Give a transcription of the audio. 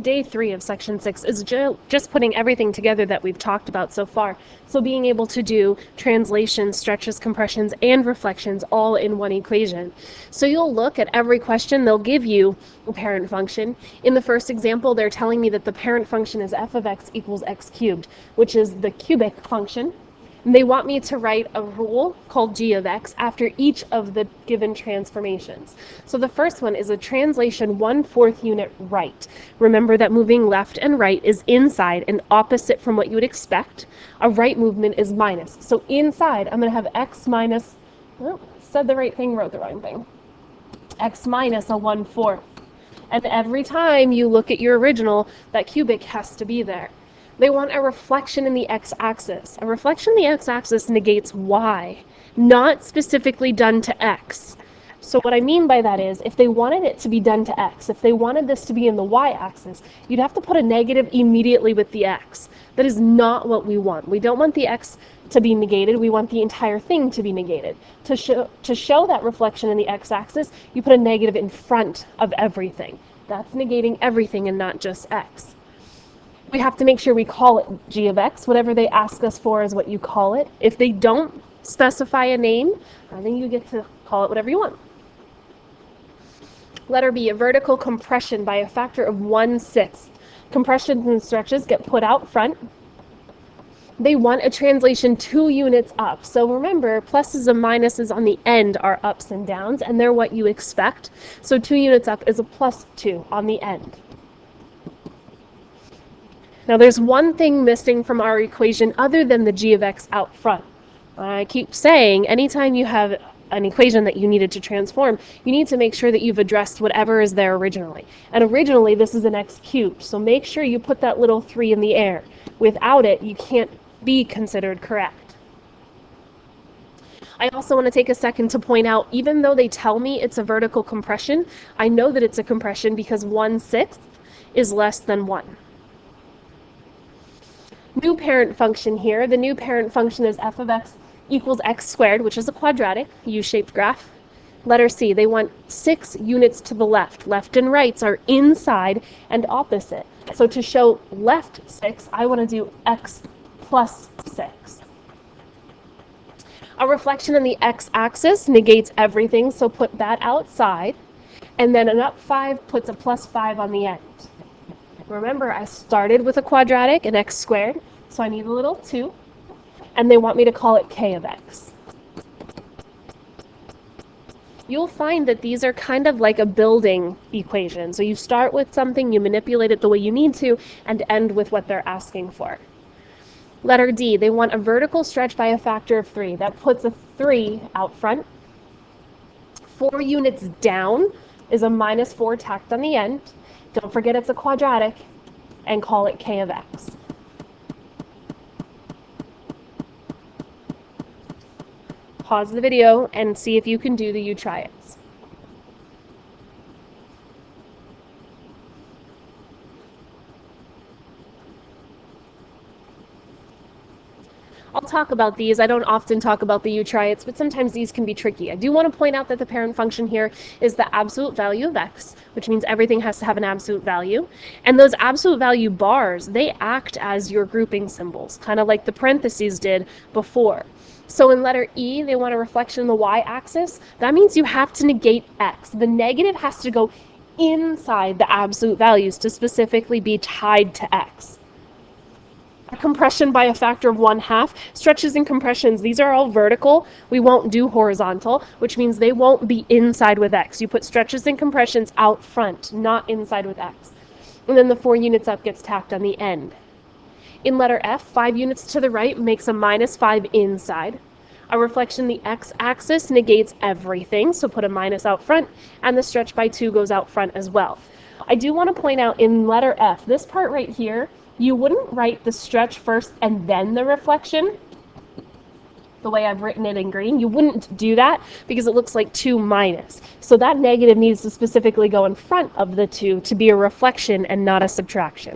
Day 3 of Section 6 is just putting everything together that we've talked about so far. So being able to do translations, stretches, compressions, and reflections all in one equation. So you'll look at every question, they'll give you a parent function. In the first example, they're telling me that the parent function is f of x equals x cubed, which is the cubic function. And they want me to write a rule called g of x after each of the given transformations. So the first one is a translation 1/4 unit right. Remember that moving left and right is inside and opposite from what you would expect. A right movement is minus. So inside, I'm going to have x minus, oh, said the right thing, wrote the wrong thing. X minus a 1/4. And every time you look at your original, that cubic has to be there. They want a reflection in the x-axis. A reflection in the x-axis negates y, not specifically done to x. So what I mean by that is, if they wanted it to be done to x, if they wanted this to be in the y-axis, you'd have to put a negative immediately with the x. That is not what we want. We don't want the x to be negated. We want the entire thing to be negated. To show that reflection in the x-axis, you put a negative in front of everything. That's negating everything and not just x. We have to make sure we call it g of x. Whatever they ask us for is what you call it. If they don't specify a name, then you get to call it whatever you want. Letter B, a vertical compression by a factor of 1/6. Compressions and stretches get put out front. They want a translation 2 units up. So remember, pluses and minuses on the end are ups and downs, and they're what you expect. So 2 units up is a +2 on the end. Now there's one thing missing from our equation other than the g of x out front. I keep saying anytime you have an equation that you needed to transform, you need to make sure that you've addressed whatever is there originally. And originally this is an x cubed, so make sure you put that little 3 in the air. Without it, you can't be considered correct. I also want to take a second to point out, even though they tell me it's a vertical compression, I know that it's a compression because 1/6 is less than 1. New parent function here. The new parent function is f of x equals x squared, which is a quadratic, U-shaped graph. Letter C, they want 6 units to the left. Left and rights are inside and opposite. So to show left 6, I want to do x plus 6. A reflection in the x-axis negates everything, so put that outside. And then an up 5 puts a +5 on the end. Remember, I started with a quadratic, an x squared, so I need a little 2, and they want me to call it k of x. You'll find that these are kind of like a building equation. So you start with something, you manipulate it the way you need to, and end with what they're asking for. Letter D, they want a vertical stretch by a factor of 3. That puts a 3 out front. 4 units down is a -4 tacked on the end. Don't forget it's a quadratic, and call it k of x. Pause the video and see if you can do the you try it. I'll talk about these. I don't often talk about the u-triads, but sometimes these can be tricky. I do want to point out that the parent function here is the absolute value of x, which means everything has to have an absolute value. And those absolute value bars, they act as your grouping symbols, kind of like the parentheses did before. So in letter E, they want a reflection in the y-axis. That means you have to negate x. The negative has to go inside the absolute values to specifically be tied to x. A compression by a factor of 1/2. Stretches and compressions, these are all vertical. We won't do horizontal, which means they won't be inside with x. You put stretches and compressions out front, not inside with x. And then the 4 units up gets tacked on the end. In letter F, 5 units to the right makes a -5 inside. A reflection in the x-axis negates everything, so put a minus out front, and the stretch by 2 goes out front as well. I do want to point out in letter F, this part right here, you wouldn't write the stretch first and then the reflection, the way I've written it in green. You wouldn't do that because it looks like 2 minus. So that negative needs to specifically go in front of the 2 to be a reflection and not a subtraction.